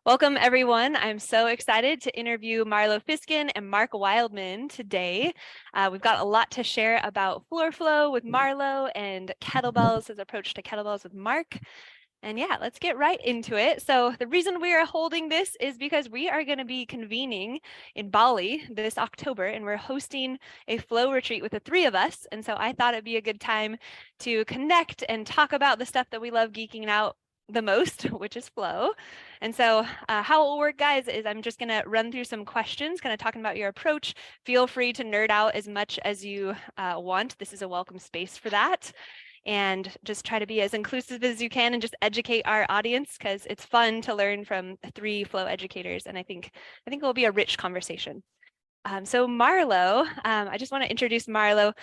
Welcome, everyone. I'm so excited to interview Marlo Fisken and Mark Wildman today. We've got a lot to share about floor flow with Marlo and kettlebells, his approach to kettlebells with Mark. And yeah, let's get right into it. So the reason we are holding this is because we are going to be convening in Bali this October, and we're hosting a flow retreat with the three of us. And so I thought it'd be a good time to connect and talk about the stuff that we love geeking out the most, which is flow. And so how it will work, guys, is I'm just going to run through some questions, kind of talking about your approach. Feel free to nerd out as much as you want. This is a welcome space for that. And just try to be as inclusive as you can and just educate our audience, because it's fun to learn from three flow educators. And I think it will be a rich conversation. So Marlo, I just want to introduce Marlo.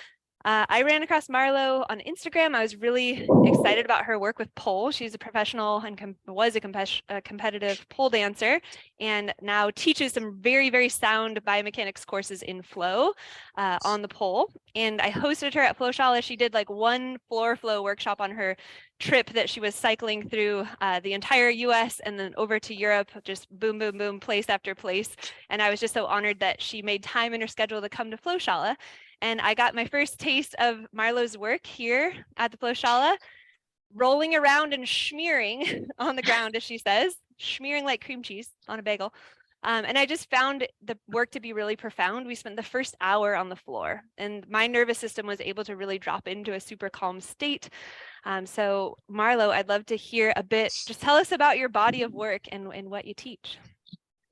I ran across Marlo on Instagram. I was really excited about her work with pole. She's a professional and was a competitive pole dancer, and now teaches some very, very sound biomechanics courses in flow on the pole. And I hosted her at Flowshala. She did like one floor flow workshop on her trip that she was cycling through the entire US and then over to Europe, just boom, boom, boom, place after place. And I was just so honored that she made time in her schedule to come to Flowshala. And I got my first taste of Marlo's work here at the Flowshala, rolling around and smearing on the ground, as she says, smearing like cream cheese on a bagel. And I just found the work to be really profound. We spent the first hour on the floor, and my nervous system was able to really drop into a super calm state. So Marlo, I'd love to hear a bit. Just tell us about your body of work and what you teach.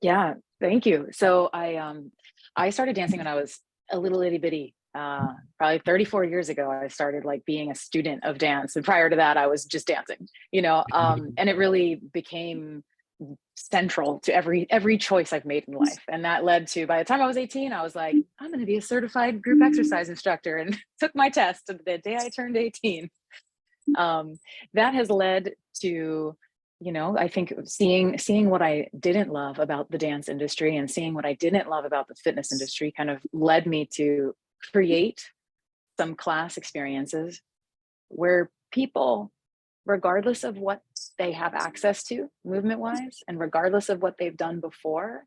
Yeah, thank you. So I started dancing when I was a little itty bitty. Probably 34 years ago, I started like being a student of dance. And prior to that, I was just dancing, and it really became central to every choice I've made in life. And that led to, by the time I was 18, I was like, I'm going to be a certified group exercise instructor, and took my test the day I turned 18. That has led to, I think seeing what I didn't love about the dance industry and seeing what I didn't love about the fitness industry kind of led me to create some class experiences where people, regardless of what they have access to movement wise, and regardless of what they've done before,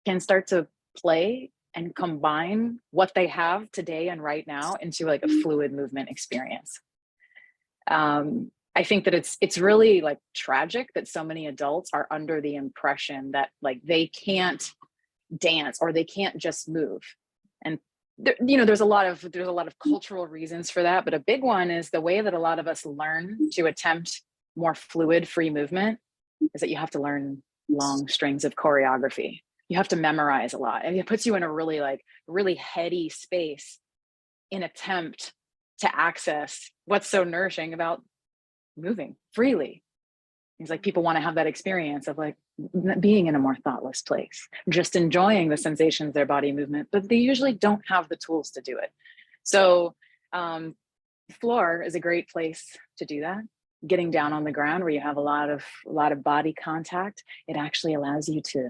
can start to play and combine what they have today and right now into like a fluid movement experience. I think that it's really like tragic that so many adults are under the impression that like they can't dance or they can't just move. And there's a lot of cultural reasons for that, but a big one is the way that a lot of us learn to attempt more fluid free movement is that you have to learn long strings of choreography. You have to memorize a lot, and it puts you in a really heady space in attempt to access what's so nourishing about moving freely. It's like people want to have that experience of like being in a more thoughtless place, just enjoying the sensations of their body movement, but they usually don't have the tools to do it. So floor is a great place to do that. Getting down on the ground where you have a lot of body contact, it actually allows you to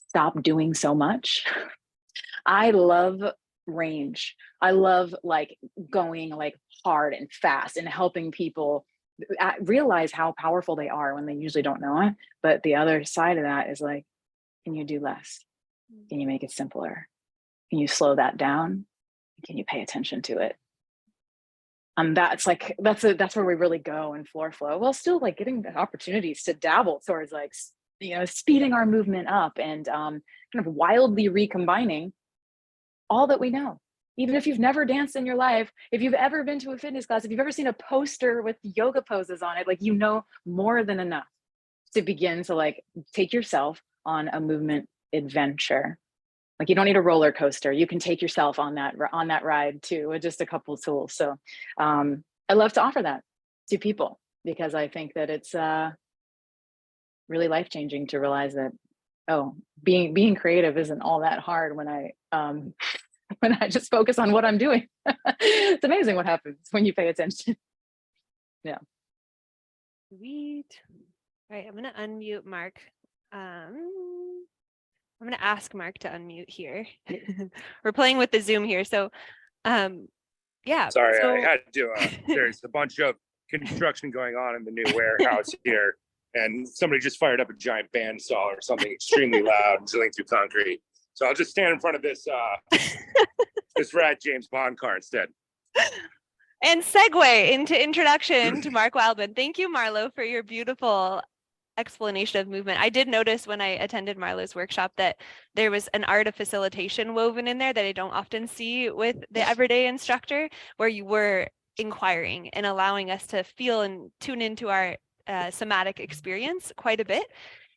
stop doing so much. I love range. I love like going like hard and fast and helping people realize how powerful they are when they usually don't know it. But the other side of that is like, can you do less? Can you make it simpler? Can you slow that down? Can you pay attention to it? That's where we really go in floor flow, while still like getting the opportunities to dabble towards like, speeding our movement up and kind of wildly recombining all that we know. Even if you've never danced in your life, if you've ever been to a fitness class, if you've ever seen a poster with yoga poses on it, like, more than enough to begin to like take yourself on a movement adventure. Like, you don't need a roller coaster. You can take yourself on that ride too, with just a couple of tools. So I love to offer that to people because I think that it's really life-changing to realize that, being creative isn't all that hard when I just focus on what I'm doing. It's amazing what happens when you pay attention. Yeah. Sweet. All right, I'm going to unmute Mark. I'm going to ask Mark to unmute here. We're playing with the Zoom here. So, yeah. Sorry, I had to. There's a bunch of construction going on in the new warehouse here. and somebody just fired up a giant bandsaw or something extremely loud drilling through concrete. So I'll just stand in front of this this RAD James Bond car instead. And segue into introduction to Mark Wildman. Thank you, Marlo, for your beautiful explanation of movement. I did notice when I attended Marlo's workshop that there was an art of facilitation woven in there that I don't often see with the everyday instructor, where you were inquiring and allowing us to feel and tune into our somatic experience quite a bit.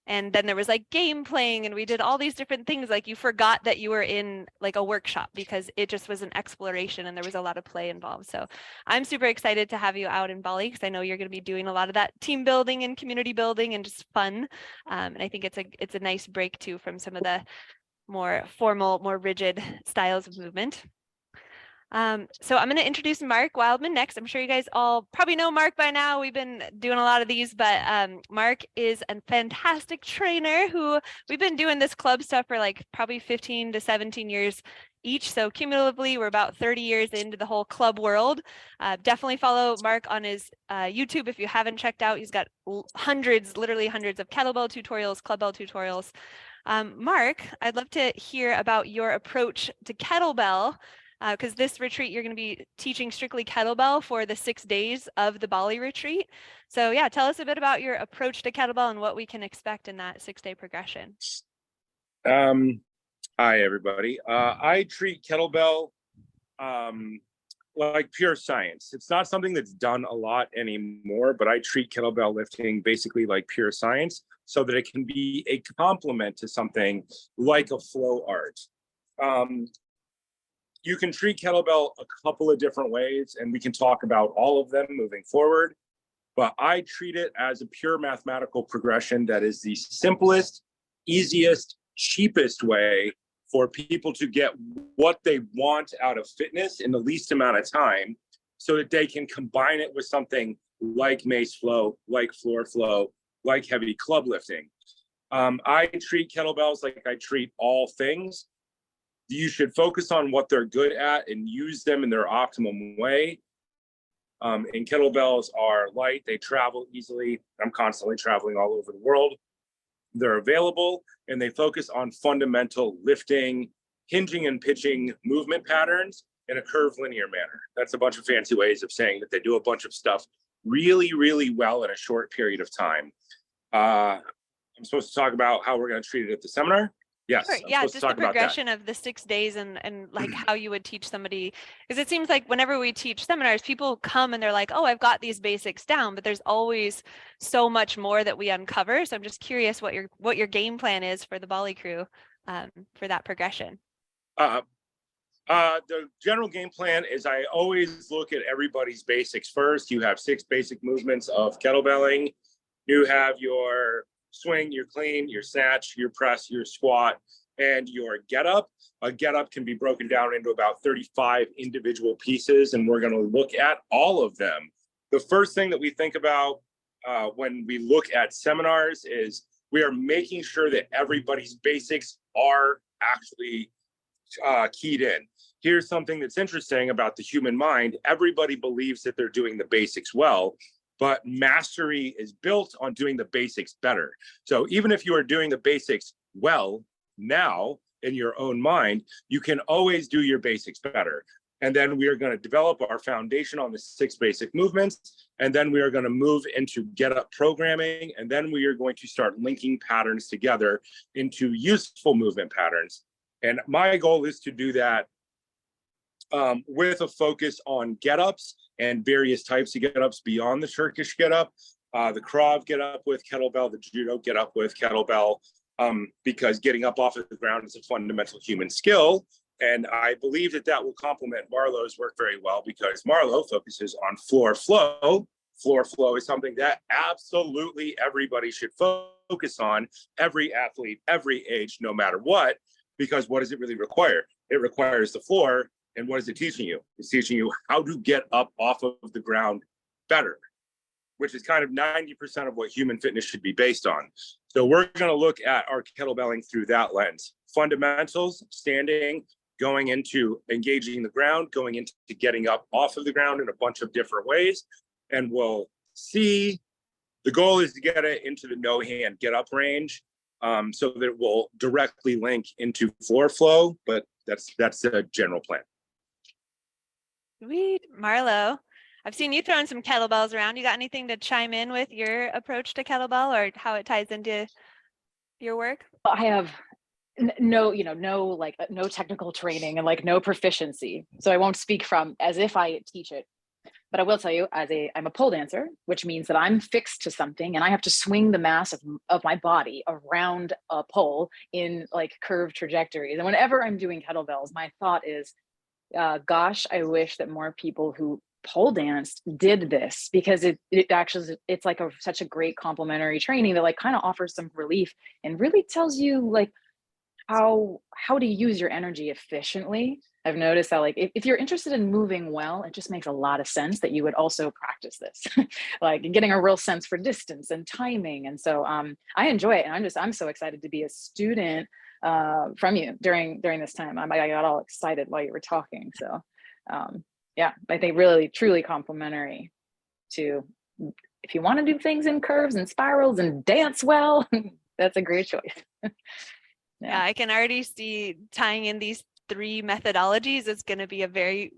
And then there was like game playing, and we did all these different things. Like you forgot that you were in like a workshop because it just was an exploration and there was a lot of play involved. So I'm super excited to have you out in Bali because I know you're going to be doing a lot of that team building and community building and just fun. And I think it's a nice break too from some of the more formal, more rigid styles of movement. So I'm going to introduce Mark Wildman next. I'm sure you guys all probably know Mark by now. We've been doing a lot of these, but Mark is a fantastic trainer who we've been doing this club stuff for like probably 15 to 17 years each. So cumulatively, we're about 30 years into the whole club world. Definitely follow Mark on his YouTube if you haven't checked out. He's got hundreds, literally hundreds of kettlebell tutorials, clubbell tutorials. Mark, I'd love to hear about your approach to kettlebell. Because this retreat, you're going to be teaching strictly kettlebell for the 6 days of the Bali retreat. So yeah, tell us a bit about your approach to kettlebell and what we can expect in that 6-day progression. Hi, everybody. I treat kettlebell like pure science. It's not something that's done a lot anymore, but I treat kettlebell lifting basically like pure science so that it can be a complement to something like a flow art. You can treat kettlebell a couple of different ways, and we can talk about all of them moving forward. But I treat it as a pure mathematical progression that is the simplest, easiest, cheapest way for people to get what they want out of fitness in the least amount of time so that they can combine it with something like Mace flow, like floor flow, like heavy club lifting. I treat kettlebells like I treat all things. You should focus on what they're good at and use them in their optimum way. And kettlebells are light, they travel easily. I'm constantly traveling all over the world. They're available and they focus on fundamental lifting, hinging and pitching movement patterns in a curved linear manner. That's a bunch of fancy ways of saying that they do a bunch of stuff really, really well in a short period of time. I'm supposed to talk about how we're going to treat it at the seminar. Yes. Sure. Yeah, just the progression of the 6 days and like how you would teach somebody, because it seems like whenever we teach seminars, people come and they're like, oh, I've got these basics down, but there's always so much more that we uncover. So I'm just curious what your game plan is for the Bali crew for that progression. The general game plan is I always look at everybody's basics first. You have 6 basic movements of kettlebelling. You have your swing, your clean, your snatch, your press, your squat, and your get up. A get up can be broken down into about 35 individual pieces, and we're going to look at all of them. The first thing that we think about when we look at seminars is we are making sure that everybody's basics are actually keyed in. Here's something that's interesting about the human mind. Everybody believes that they're doing the basics well, but mastery is built on doing the basics better. So even if you are doing the basics well now in your own mind, you can always do your basics better. And then we are going to develop our foundation on the 6 basic movements. And then we are going to move into get up programming. And then we are going to start linking patterns together into useful movement patterns. And my goal is to do that with a focus on get-ups and various types of get-ups beyond the Turkish get-up, the Krav get-up with kettlebell, the Judo get-up with kettlebell, because getting up off of the ground is a fundamental human skill. And I believe that that will complement Marlo's work very well because Marlo focuses on floor flow. Floor flow is something that absolutely everybody should focus on, every athlete, every age, no matter what, because what does it really require? It requires the floor. And what is it teaching you? It's teaching you how to get up off of the ground better, which is kind of 90% of what human fitness should be based on. So we're going to look at our kettlebelling through that lens. Fundamentals, standing, going into engaging the ground, going into getting up off of the ground in a bunch of different ways. And we'll see The goal is to get it into the no hand get up range, so that it will directly link into floor flow, but that's the general plan. Sweet. Marlo, I've seen you throwing some kettlebells around. You got anything to chime in with your approach to kettlebell or how it ties into your work? I have no technical training and like no proficiency. So I won't speak from as if I teach it. But I will tell you, I'm a pole dancer, which means that I'm fixed to something and I have to swing the mass of my body around a pole in like curved trajectories. And whenever I'm doing kettlebells, my thought is, gosh, I wish that more people who pole danced did this, because it actually, it's like such a great complementary training that like kind of offers some relief and really tells you like how to use your energy efficiently. I've noticed that like if you're interested in moving well, it just makes a lot of sense that you would also practice this, like getting a real sense for distance and timing. And so I enjoy it, and I'm so excited to be a student from you during this time. I got all excited while you were talking. So yeah, I think really truly complementary to, if you want to do things in curves and spirals and dance well, that's a great choice. Yeah, I can already see tying in these 3 methodologies is going to be a very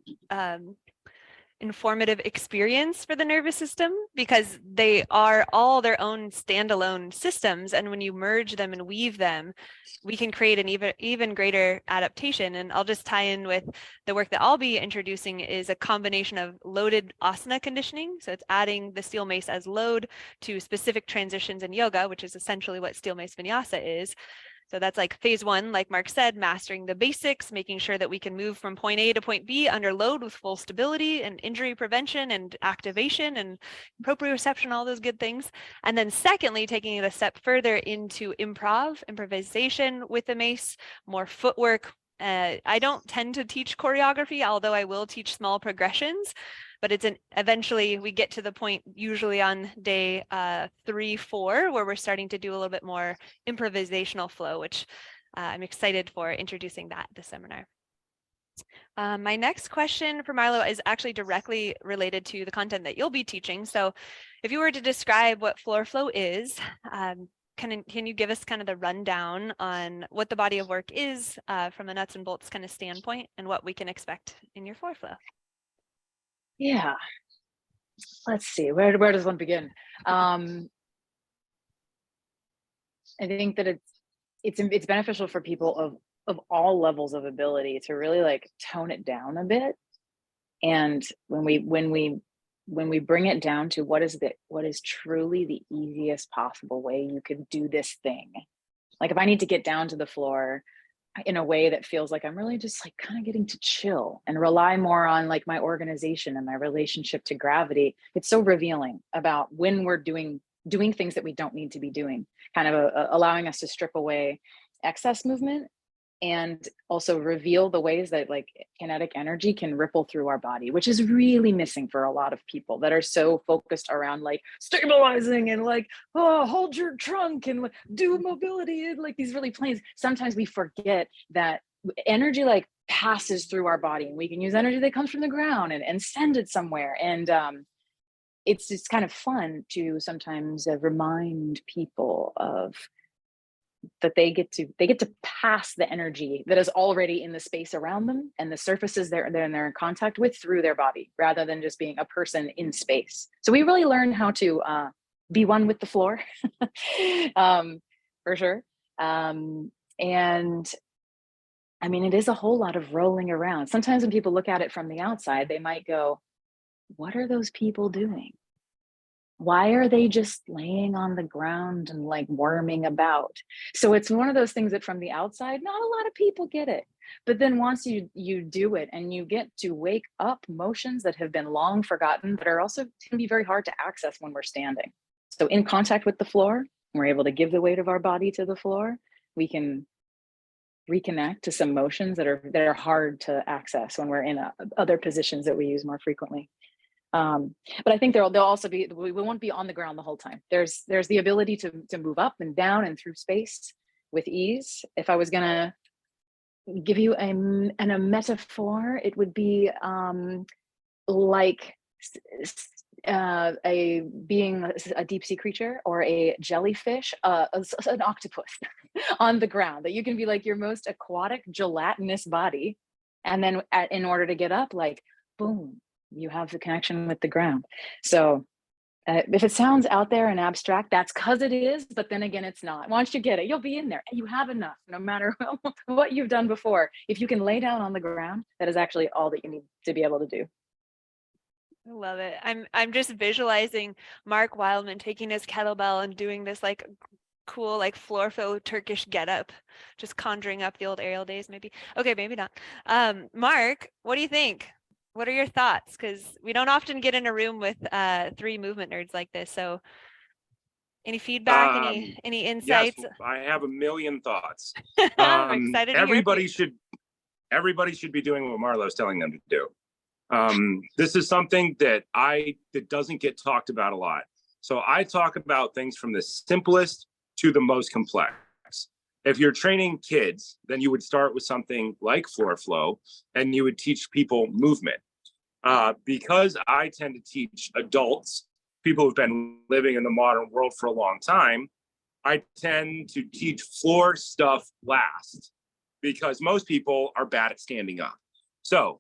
informative experience for the nervous system, because they are all their own standalone systems. And when you merge them and weave them, we can create an even greater adaptation. And I'll just tie in with the work that I'll be introducing is a combination of loaded asana conditioning. So it's adding the steel mace as load to specific transitions in yoga, which is essentially what steel mace vinyasa is. So that's like phase 1, like Mark said, mastering the basics, making sure that we can move from point A to point B under load with full stability and injury prevention and activation and proprioception, all those good things. And then secondly, taking it a step further into improvisation with the mace, more footwork. I don't tend to teach choreography, although I will teach small progressions. But it's eventually we get to the point usually on day 3, 4, where we're starting to do a little bit more improvisational flow, which I'm excited for introducing that this seminar. My next question for Marlo is actually directly related to the content that you'll be teaching. So if you were to describe what floor flow is, can you give us kind of the rundown on what the body of work is from a nuts and bolts kind of standpoint and what we can expect in your floor flow? Yeah, let's see, where does one begin? I think that it's beneficial for people of all levels of ability to really like tone it down a bit. And when we bring it down to what is truly the easiest possible way you could do this thing. Like if I need to get down to the floor in a way that feels like I'm really just like kind of getting to chill and rely more on like my organization and my relationship to gravity, it's so revealing about when we're doing things that we don't need to be doing, kind of allowing us to strip away excess movement and also reveal the ways that like kinetic energy can ripple through our body, which is really missing for a lot of people that are so focused around like stabilizing and like, oh, hold your trunk and like, do mobility and like these really planes. Sometimes we forget that energy like passes through our body, and we can use energy that comes from the ground and send it somewhere. And it's just kind of fun to sometimes remind people of that they get to pass the energy that is already in the space around them and the surfaces they're in contact with through their body, rather than just being a person in space. So we really learn how to be one with the floor, for sure. And I mean, it is a whole lot of rolling around. Sometimes when people look at it from the outside, they might go, what are those people doing? Why are they just laying on the ground and like worming about? So it's one of those things that from the outside, not a lot of people get it. But then once you do it and you get to wake up motions that have been long forgotten, but are also can be very hard to access when we're standing. So in contact with the floor, we're able to give the weight of our body to the floor. We can reconnect to some motions that are hard to access when we're in other positions that we use more frequently. But I think there'll also be, we won't be on the ground the whole time. There's the ability to move up and down and through space with ease. If I was gonna give you a metaphor, it would be like a deep sea creature or a jellyfish, an octopus on the ground, that you can be like your most aquatic gelatinous body, and then in order to get up, like boom, you have the connection with the ground. So if it sounds out there and abstract, that's because it is, but then again, it's not. Once you get it, you'll be in there and you have enough, no matter what you've done before. If you can lay down on the ground, that is actually all that you need to be able to do. I love it. I'm just visualizing Mark Wildman taking his kettlebell and doing this like cool like floor flow Turkish getup, just conjuring up the old aerial days maybe. Okay, maybe not. Mark, what do you think? What are your thoughts? Because we don't often get in a room with three movement nerds like this. So any feedback, any Yes, insights? I have a million thoughts. I'm excited to hear Everybody should be doing what Marlo's telling them to do. This is something that doesn't get talked about a lot. So I talk about things from the simplest to the most complex. If you're training kids, then you would start with something like floor flow, and you would teach people movement. Because I tend to teach adults, people who've been living in the modern world for a long time, I tend to teach floor stuff last, because most people are bad at standing up. So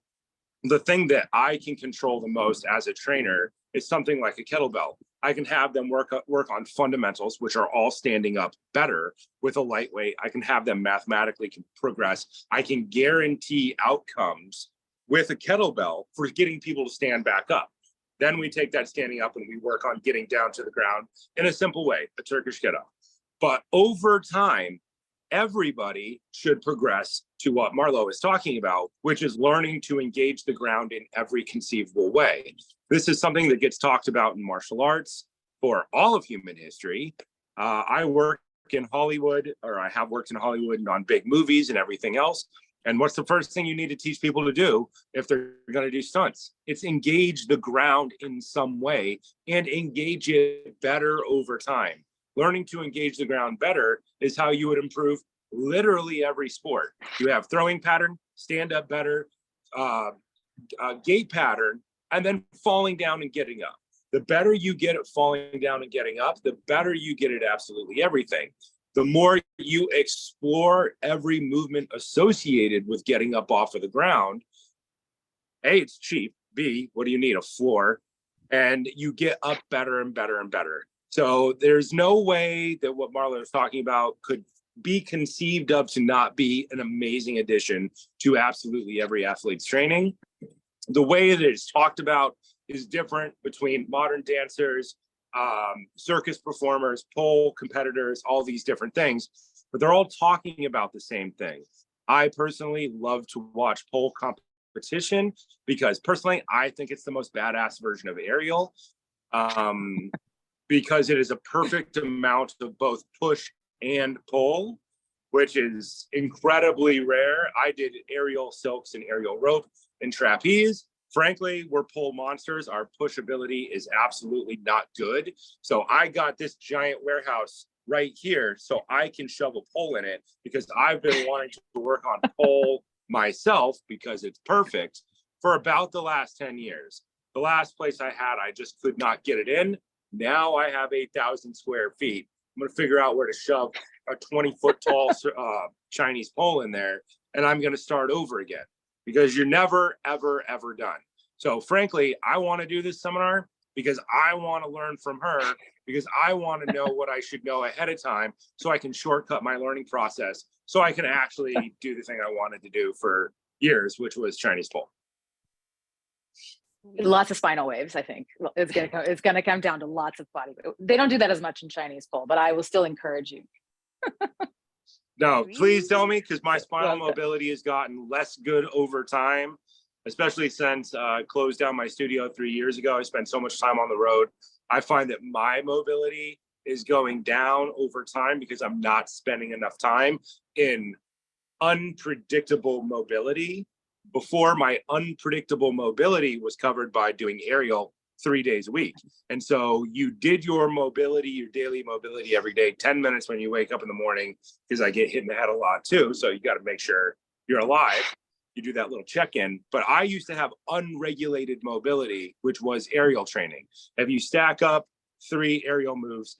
the thing that I can control the most as a trainer is something like a kettlebell. I can have them work on fundamentals, which are all standing up better with a lightweight. I can have them mathematically progress. I can guarantee outcomes with a kettlebell for getting people to stand back up. Then we take that standing up and we work on getting down to the ground in a simple way, a Turkish get up. But over time, everybody should progress to what Marlo is talking about, which is learning to engage the ground in every conceivable way. This is something that gets talked about in martial arts for all of human history. I work in Hollywood, or I have worked in Hollywood and on big movies and everything else. And what's the first thing you need to teach people to do if they're going to do stunts? It's engage the ground in some way and engage it better over time. Learning to engage the ground better is how you would improve literally every sport. You have throwing pattern, stand up better, gait pattern, and then falling down and getting up. The better you get at falling down and getting up, the better you get at absolutely everything. The more you explore every movement associated with getting up off of the ground, A, it's cheap. B, what do you need? A floor. And you get up better and better and better. So there's no way that what Marlo is talking about could be conceived of to not be an amazing addition to absolutely every athlete's training. The way that it's talked about is different between modern dancers, circus performers, pole competitors, all these different things, but they're all talking about the same thing. I personally love to watch pole competition because personally, I think it's the most badass version of aerial. Because it is a perfect amount of both push and pull, which is incredibly rare. I did aerial silks and aerial rope and trapeze. Frankly, we're pole monsters. Our push ability is absolutely not good. So I got this giant warehouse right here so I can shove a pole in it, because I've been wanting to work on pole myself because it's perfect for about the last 10 years. The last place I had, I just could not get it in. Now I have 8,000 square feet. I'm going to figure out where to shove a 20-foot tall Chinese pole in there, and I'm going to start over again, because you're never, ever, ever done. So frankly, I want to do this seminar because I want to learn from her, because I want to know what I should know ahead of time so I can shortcut my learning process so I can actually do the thing I wanted to do for years, which was Chinese pole. Lots of spinal waves, I think. It's gonna come down to lots of body. They don't do that as much in Chinese pole, but I will still encourage you. No, please tell me, because my spinal mobility has gotten less good over time, especially since I closed down my studio 3 years ago. I spent so much time on the road. I find that my mobility is going down over time because I'm not spending enough time in unpredictable mobility. Before, my unpredictable mobility was covered by doing aerial 3 days a week. And so you did your mobility, your daily mobility every day, 10 minutes when you wake up in the morning, because I get hit in the head a lot too. So you got to make sure you're alive. you do that little check-in. But I used to have unregulated mobility, which was aerial training. If you stack up 3 aerial moves,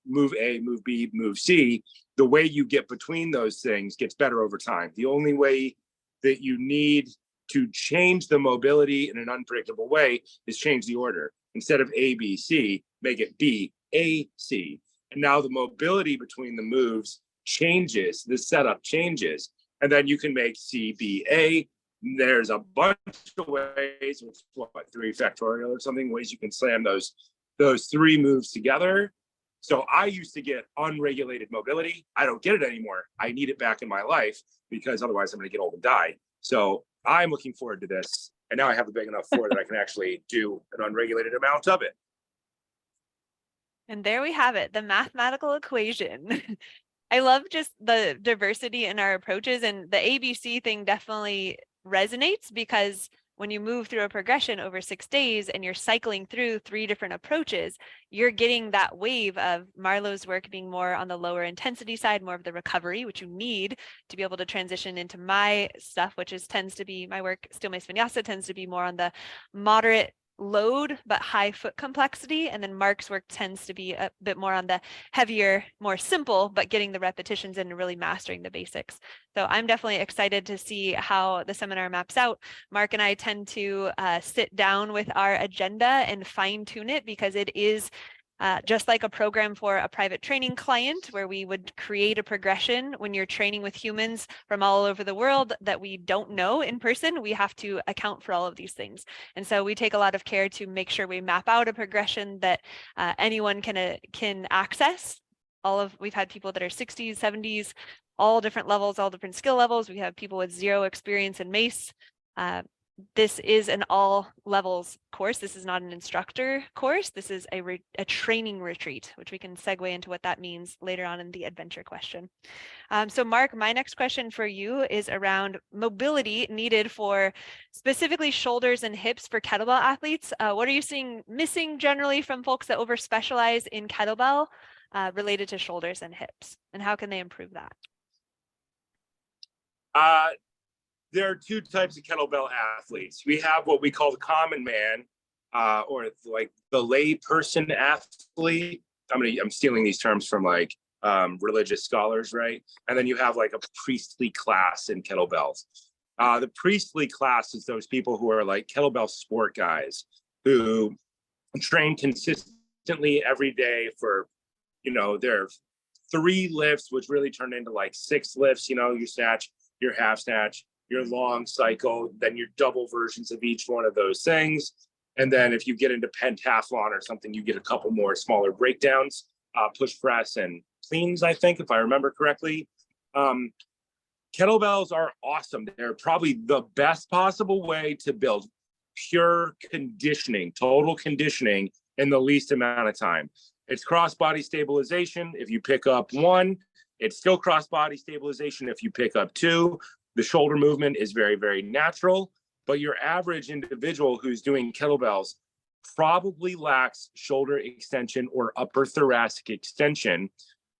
move A, move B, move C, the way you get between those things gets better over time. The only way that you need to change the mobility in an unpredictable way is change the order. Instead of A, B, C, make it B, A, C. And now the mobility between the moves changes, the setup changes. And then you can make C, B, A. There's a bunch of ways, which what, 3 factorial or something, ways you can slam those 3 moves together. So I used to get unregulated mobility. I don't get it anymore. I need it back in my life because otherwise I'm going to get old and die. So I'm looking forward to this. And now I have a big enough floor that I can actually do an unregulated amount of it. And there we have it, the mathematical equation. I love just the diversity in our approaches, and the ABC thing definitely resonates because when you move through a progression over 6 days and you're cycling through 3 different approaches, you're getting that wave of Marlo's work being more on the lower intensity side, more of the recovery, which you need to be able to transition into my stuff, which tends to be my work. Still Mace Vinyasa tends to be more on the moderate load but high foot complexity, and then Mark's work tends to be a bit more on the heavier, more simple, but getting the repetitions in and really mastering the basics. So I'm definitely excited to see how the seminar maps out. Mark and I tend to sit down with our agenda and fine tune it because it is just like a program for a private training client where we would create a progression. When you're training with humans from all over the world that we don't know in person, we have to account for all of these things. And so we take a lot of care to make sure we map out a progression that anyone can access. We've had people that are 60s, 70s, all different levels, all different skill levels. We have people with 0 experience in Mace. This is an all levels course. This is not an instructor course. This is a training retreat, which we can segue into what that means later on in the adventure question. So Mark, my next question for you is around mobility needed for specifically shoulders and hips for kettlebell athletes. What are you seeing missing generally from folks that overspecialize in kettlebell related to shoulders and hips? And how can they improve that? There are 2 types of kettlebell athletes. We have what we call the common man, or like the lay person athlete. I'm stealing these terms from like religious scholars, right? And then you have like a priestly class in kettlebells. The priestly class is those people who are like kettlebell sport guys who train consistently every day for, their 3 lifts, which really turn into like 6 lifts, your snatch, your half snatch, your long cycle, then your double versions of each one of those things. And then if you get into pentathlon or something, you get a couple more smaller breakdowns, push press and cleans, I think, if I remember correctly. Kettlebells are awesome. They're probably the best possible way to build pure conditioning, total conditioning in the least amount of time. It's cross-body stabilization. If you pick up 1, it's still cross-body stabilization. If you pick up 2, the shoulder movement is very, very natural, but your average individual who's doing kettlebells probably lacks shoulder extension or upper thoracic extension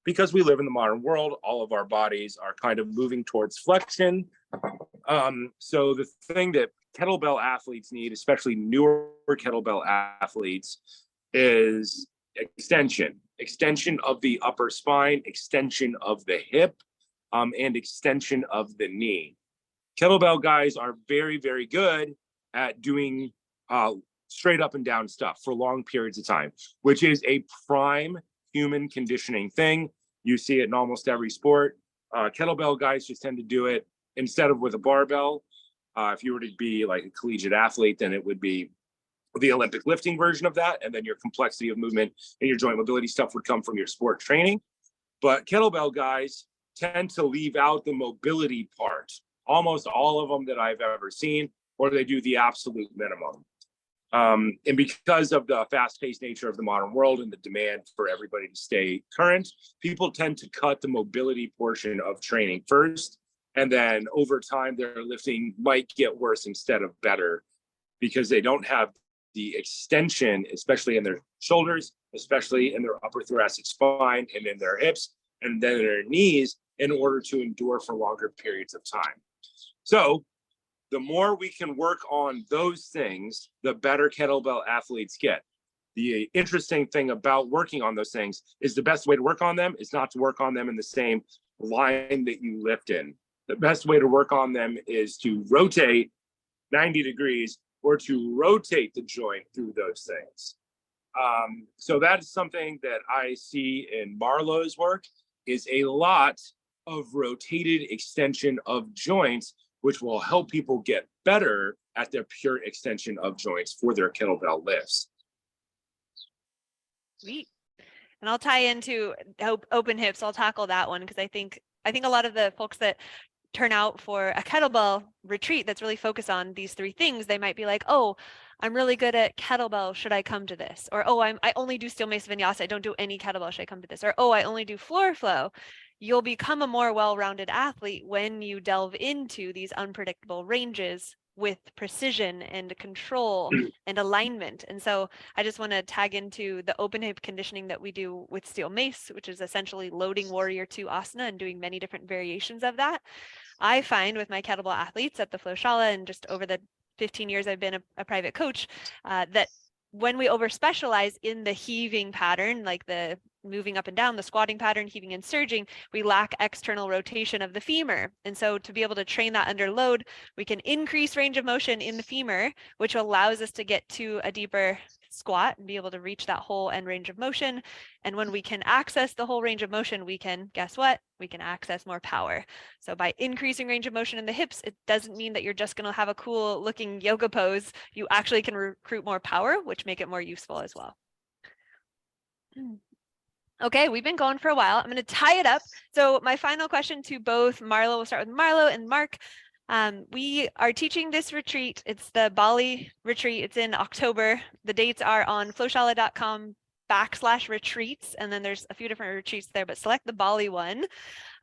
because we live in the modern world. All of our bodies are kind of moving towards flexion. So the thing that kettlebell athletes need, especially newer kettlebell athletes, is extension of the upper spine, extension of the hip, and extension of the knee. Kettlebell guys are very, very good at doing straight up and down stuff for long periods of time, which is a prime human conditioning thing. You see it in almost every sport. Kettlebell guys just tend to do it instead of with a barbell. If you were to be like a collegiate athlete, then it would be the Olympic lifting version of that. And then your complexity of movement and your joint mobility stuff would come from your sport training. But kettlebell guys tend to leave out the mobility part. Almost all of them that I've ever seen, or they do the absolute minimum. And because of the fast-paced nature of the modern world and the demand for everybody to stay current, people tend to cut the mobility portion of training first. And then over time, their lifting might get worse instead of better because they don't have the extension, especially in their shoulders, especially in their upper thoracic spine and in their hips, and then their knees in order to endure for longer periods of time. So The more we can work on those things, the better kettlebell athletes get. The interesting thing about working on those things is the best way to work on them is not to work on them in the same line that you lift in. The best way to work on them is to rotate 90 degrees or to rotate the joint through those things. So that is something that I see in Marlo's work, is a lot of rotated extension of joints, which will help people get better at their pure extension of joints for their kettlebell lifts. Sweet. And I'll tie into open hips. I'll tackle that one because I think a lot of the folks that turn out for a kettlebell retreat that's really focused on these three things, they might be like, oh, I'm really good at kettlebell, should I come to this? Or, oh, I only do steel mace vinyasa, I don't do any kettlebell, should I come to this? Or, oh, I only do floor flow. You'll become a more well-rounded athlete when you delve into these unpredictable ranges with precision and control and alignment. And so I just want to tag into the open hip conditioning that we do with steel mace, which is essentially loading warrior 2 asana and doing many different variations of that. I find with my kettlebell athletes at the Flowshala and just over the 15 years I've been a private coach, that when we overspecialize in the heaving pattern, like the moving up and down, the squatting pattern, heaving and surging, we lack external rotation of the femur. And so to be able to train that under load, we can increase range of motion in the femur, which allows us to get to a deeper squat and be able to reach that whole end range of motion. And when we can access the whole range of motion, we can, guess what? We can access more power. So by increasing range of motion in the hips, it doesn't mean that you're just going to have a cool looking yoga pose. You actually can recruit more power, which make it more useful as well. Okay, we've been going for a while. I'm going to tie it up. So my final question to both Marlo, we'll start with Marlo and Mark. We are teaching this retreat. It's the Bali retreat. It's in October. The dates are on flowshala.com/retreats. And then there's a few different retreats there, but select the Bali one.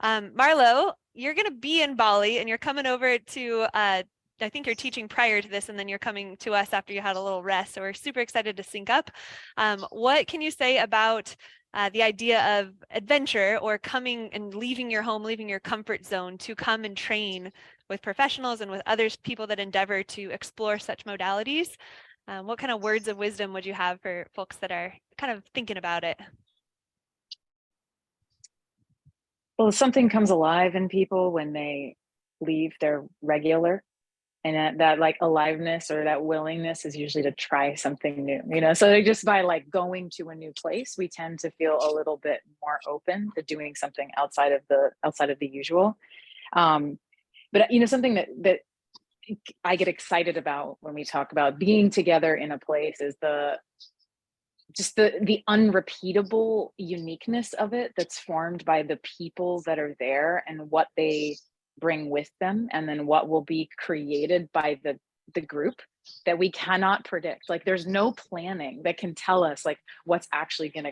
Marlo, you're going to be in Bali and you're coming over to, I think you're teaching prior to this and then you're coming to us after you had a little rest. So we're super excited to sync up. What can you say about the idea of adventure or coming and leaving your home, leaving your comfort zone to come and train with professionals and with others, people that endeavor to explore such modalities? What kind of words of wisdom would you have for folks that are kind of thinking about it? Well, something comes alive in people when they leave their regular, and that like aliveness or that willingness is usually to try something new, you know. So just by like going to a new place, we tend to feel a little bit more open to doing something outside of the usual. But you know, something that I get excited about when we talk about being together in a place is the unrepeatable uniqueness of it that's formed by the people that are there and what they bring with them, and then what will be created by the group that we cannot predict. Like there's no planning that can tell us like what's actually gonna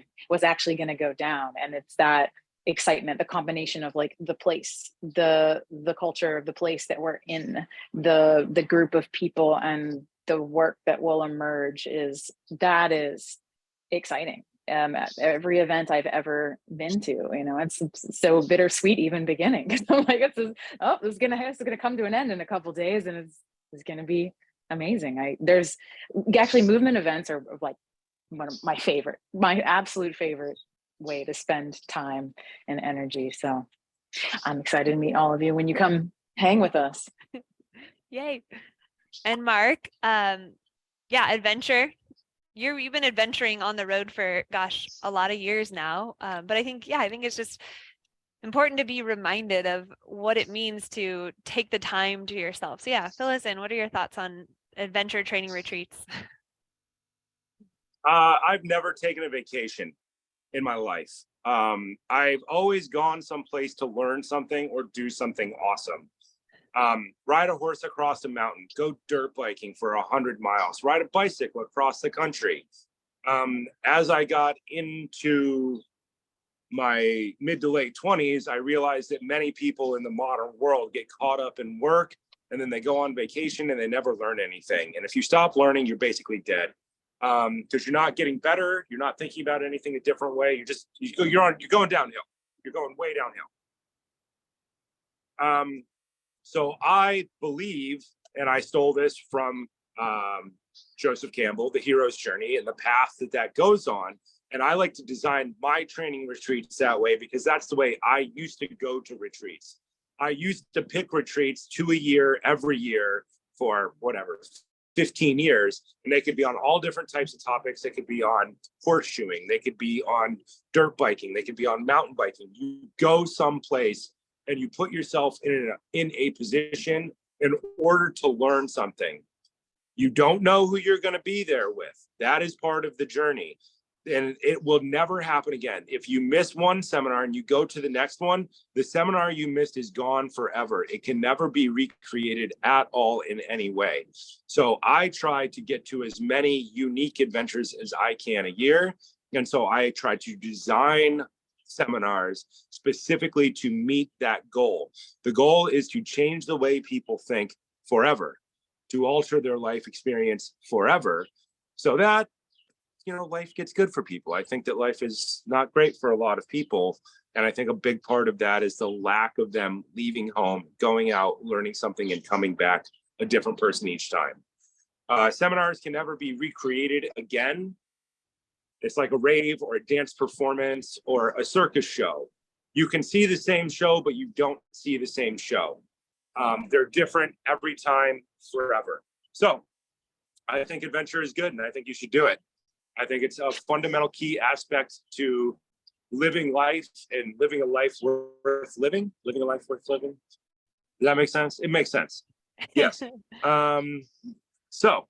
go down. And it's that excitement, the combination of like the place, the culture of the place that we're in, the group of people, and the work that will emerge is exciting. At every event I've ever been to, you know, it's so bittersweet even beginning. I'm like, this is gonna come to an end in a couple of days, and it's gonna be amazing. There's actually movement events are like one of my absolute favorite way to spend time and energy. So I'm excited to meet all of you when you come hang with us. Yay. And Mark, adventure. You've been adventuring on the road for, gosh, a lot of years now. But I think it's just important to be reminded of what it means to take the time to yourself. So yeah, fill us in. What are your thoughts on adventure training retreats? I've never taken a vacation in my life. I've always gone someplace to learn something or do something awesome. Ride a horse across a mountain, go dirt biking for 100 miles, ride a bicycle across the country. As I got into my mid to late 20s, I realized that many people in the modern world get caught up in work and then they go on vacation and they never learn anything. And if you stop learning, you're basically dead. Because you're not getting better, you're not thinking about anything a different way. You're going downhill. You're going way downhill. So I believe And I stole this from Joseph Campbell, The Hero's Journey, and the path that that goes on. And I like to design my training retreats that way because that's the way I used to go to retreats. I used to pick retreats 2 a year, every year for whatever, 15 years. And they could be on all different types of topics. They could be on horseshoeing. They could be on dirt biking. They could be on mountain biking. You go someplace and you put yourself in a position in order to learn something. You don't know who you're going to be there with. That is part of the journey. And it will never happen again. If you miss one seminar and you go to the next one, the seminar you missed is gone forever. It can never be recreated at all in any way. So I try to get to as many unique adventures as I can a year. And so I try to design seminars specifically to meet that goal. The goal is to change the way people think forever, to alter their life experience forever, so that, you know, life gets good for people. I think that life is not great for a lot of people. And I think a big part of that is the lack of them leaving home, going out, learning something, and coming back a different person each time. Seminars can never be recreated again. It's like a rave or a dance performance or a circus show. You can see the same show, but you don't see the same show. They're different every time, forever. So I think adventure is good, and I think you should do it. I think it's a fundamental key aspect to living life and living a life worth living. Living a life worth living. Does that make sense? It makes sense. Yes. So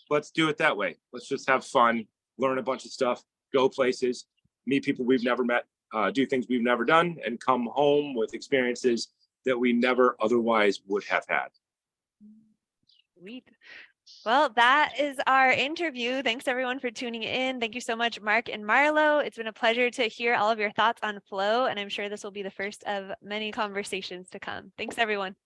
let's do it that way. Let's just have fun, learn a bunch of stuff, go places, meet people we've never met, do things we've never done, and come home with experiences that we never otherwise would have had. Sweet. Well, that is our interview. Thanks everyone for tuning in. Thank you so much, Mark and Marlo. It's been a pleasure to hear all of your thoughts on flow, and I'm sure this will be the first of many conversations to come. Thanks everyone.